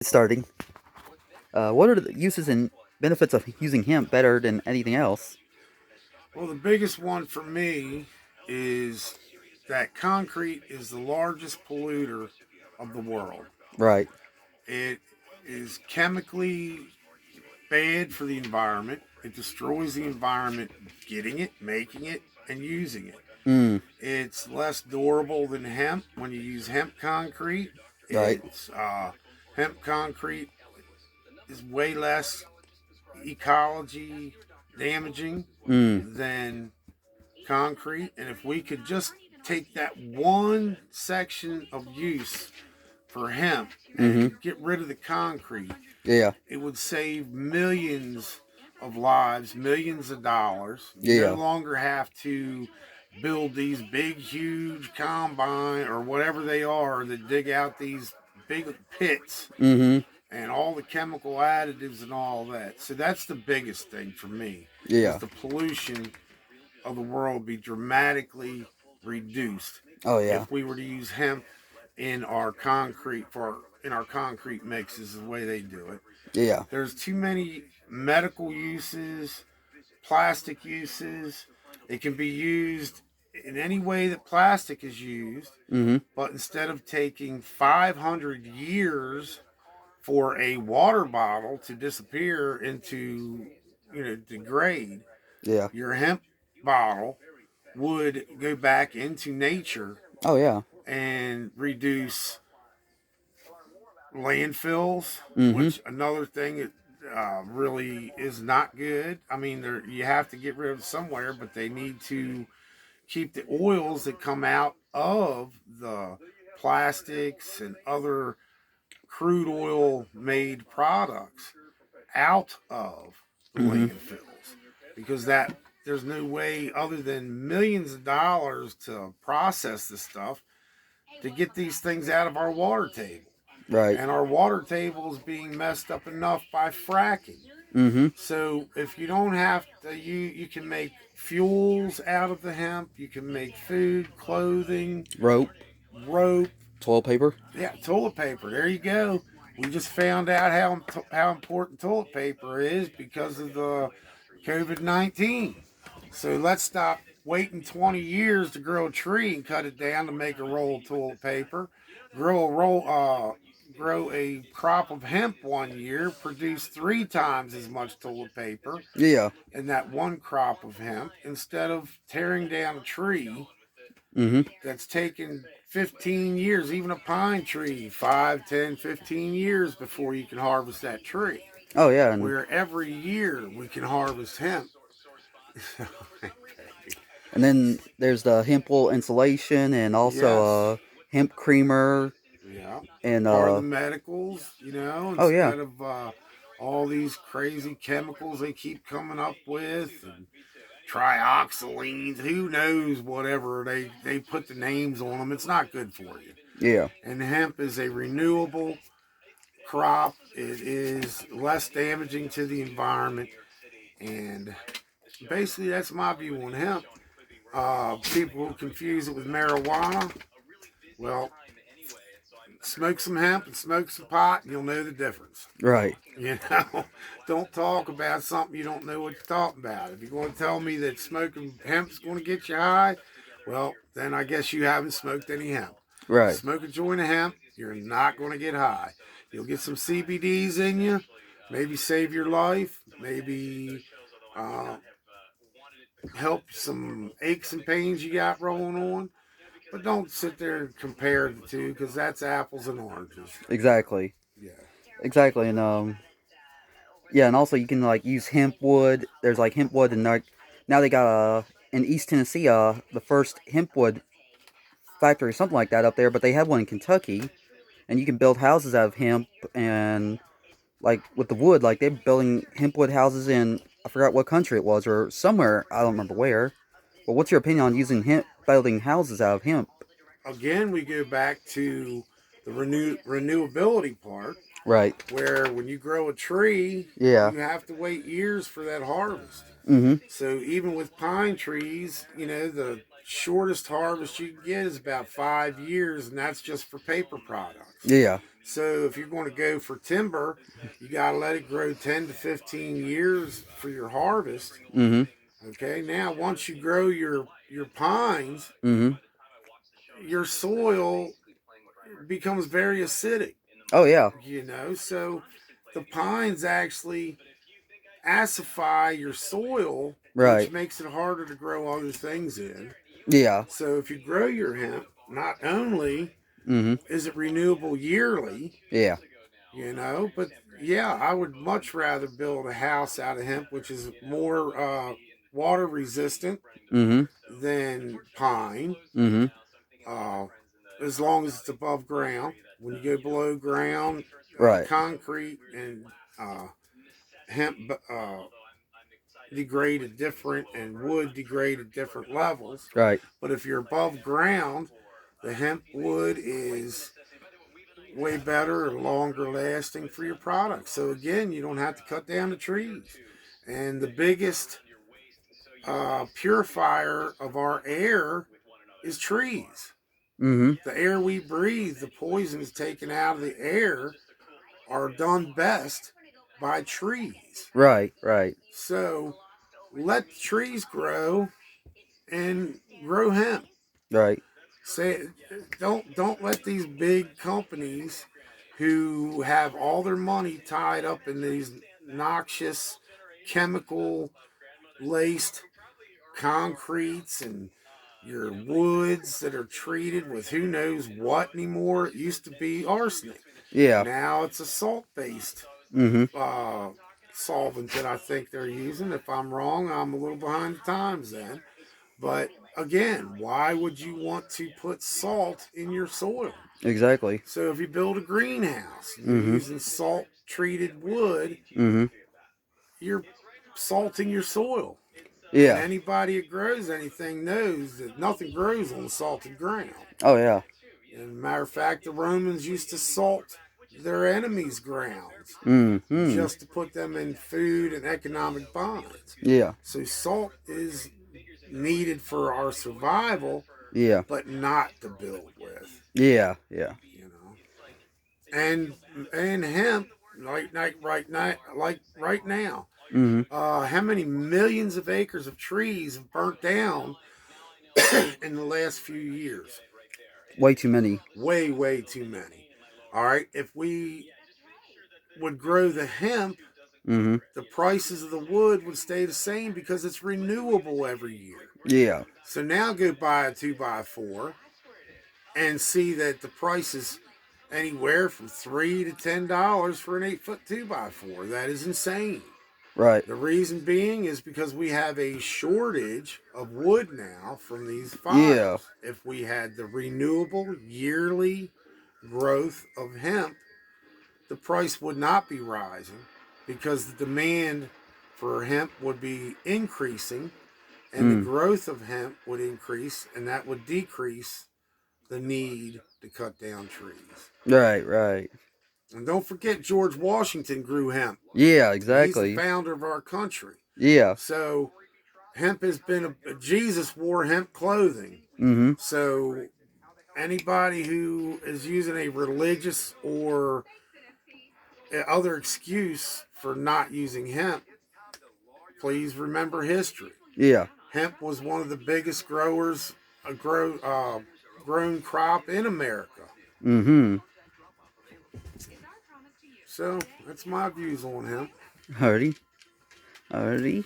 Starting. What are the uses and benefits of using hemp better than anything else? Well, the biggest one for me is that concrete is the largest polluter of the world. Right. It is chemically bad for the environment. It destroys the environment getting it, making it, and using it. Mm. It's less durable than hemp when you use hemp concrete. Right. It's hemp concrete is way less ecology damaging Mm. than concrete. And if we could just take that one section of use for hemp Mm-hmm. and get rid of the concrete, Yeah. it would save millions of lives, millions of dollars. You no Yeah. longer have to build these big, huge combine or whatever they are that dig out these big pits Mm-hmm. and all the chemical additives and all that. So that's the biggest thing for me is Yeah. the pollution of the world be dramatically reduced Oh yeah. if we were to use hemp in our concrete in our concrete mixes the way they do it. Yeah. There's too many medical uses, plastic uses. It can be used in any way that plastic is used, Mm-hmm. but instead of taking 500 years for a water bottle to disappear into, degrade, Yeah. your hemp bottle would go back into nature Oh yeah. and reduce landfills, Mm-hmm. which another thing that really is not good. I mean, you have to get rid of somewhere, but they need to keep the oils that come out of the plastics and other crude oil made products out of the Mm-hmm. landfills because that there's no way other than millions of dollars to process this stuff to get these things out of our water table. Right. And our water table is being messed up enough by fracking. Mm-hmm. So if you don't have to, you can make fuels out of the hemp. You can make food, clothing, Rope. rope, Toilet paper. yeah, toilet paper. There you go. We just found out how important toilet paper is because of the COVID-19. So let's stop waiting 20 years to grow a tree and cut it down to make a roll of toilet paper. Grow a roll, grow a crop of hemp one year, produce 3 times as much toilet paper Yeah. in that one crop of hemp instead of tearing down a tree Mm-hmm. that's taken 15 years, even a pine tree, 5, 10, 15 years before you can harvest that tree. Oh yeah. Where every year we can harvest hemp. And then there's the hemp wool insulation and also Yes. hemp creamer Yeah. and Part of the medicals, oh yeah. instead of all these crazy chemicals they keep coming up with and trioxylines, who knows, whatever they put the names on them. It's not good for you. Yeah. And hemp is a renewable crop. It is less damaging to the environment. And basically, that's my view on hemp. People confuse it with marijuana. Well, smoke some hemp and smoke some pot, and you'll know the difference. Right. You know, don't talk about something you don't know what you're talking about. If you're going to tell me that smoking hemp is going to get you high, well, then I guess you haven't smoked any hemp. Right. Smoke a joint of hemp, you're not going to get high. You'll get some CBDs in you, maybe save your life, maybe uh, help some aches and pains you got rolling on. But don't sit there and compare the two because that's apples and oranges. Exactly. Yeah. Exactly. And yeah, and also you can like use hemp wood. There's like hemp wood, and like now they got in East Tennessee the first hemp wood factory, something like that up there. But they had one in Kentucky, and you can build houses out of hemp and like with the wood, like they're building hemp wood houses in I forgot what country it was or somewhere I don't remember where. But what's your opinion on using hemp building houses out of hemp? Again, we go back to the renewability part, Right. where when you grow a tree, Yeah. you have to wait years for that harvest. Mm-hmm. So even with pine trees, the shortest harvest you can get is about 5 years, and that's just for paper products. Yeah. So if you're going to go for timber, you got to let it grow 10 to 15 years for your harvest. Mm-hmm. Okay, now once you grow your pines, Mm-hmm. your soil becomes very acidic. Oh yeah. So the pines actually acidify your soil, which Right. makes it harder to grow other things in. Yeah. So if you grow your hemp, not only Mm-hmm. is it renewable yearly, Yeah. but yeah, I would much rather build a house out of hemp, which is more water resistant Mm-hmm. than pine, Mm-hmm. uh, as long as it's above ground. When you go below ground, Right. concrete and hemp degrade at different, and wood degrade at different levels. Right. But if you're above ground, the hemp wood is way better and longer lasting for your product. So again, you don't have to cut down the trees. And the biggest purifier of our air is trees. Mm-hmm. The air we breathe, the poisons taken out of the air, are done best by trees. Right. Right. So let the trees grow and grow hemp. Right. Say, don't let these big companies who have all their money tied up in these noxious chemical laced concretes and your woods that are treated with who knows what anymore. It used to be arsenic. Yeah. Now it's a salt based Mm-hmm. uh, solvent that I think they're using. If I'm wrong, I'm a little behind the times then. But again, why would you want to put salt in your soil? Exactly. So if you build a greenhouse and you're Mm-hmm. using salt treated wood, Mm-hmm. you're salting your soil. And Yeah. anybody that grows anything knows that nothing grows on salted ground. Oh yeah. And matter of fact, the Romans used to salt their enemies' grounds Mm-hmm. just to put them in food and economic bonds. Yeah. So salt is needed for our survival, Yeah. but not to build with. Yeah. Yeah. You know, and hemp, like right now, Mm-hmm. how many millions of acres of trees have burnt down in the last few years? Way too many. Way too many. All right, if we would grow the hemp, Mm-hmm. the prices of the wood would stay the same because it's renewable every year. Yeah. So now go buy a 2x4 and see that the price is anywhere from $3 to $10 for an 8 foot 2x4. That is insane. Right. The reason being is because we have a shortage of wood now from these Yeah. fires. If we had the renewable yearly growth of hemp, the price would not be rising because the demand for hemp would be increasing and the Mm. growth of hemp would increase, and that would decrease the need to cut down trees. Right. Right. And don't forget, George Washington grew hemp. Yeah. He's the Exactly. founder of our country. Yeah. So hemp has been Jesus wore hemp clothing. Mm-hmm. So anybody who is using a religious or other excuse for not using hemp, please remember history. Yeah. Hemp was one of the biggest grown crop in America. Mm-hmm. So that's my views on hemp. Alrighty. Alrighty.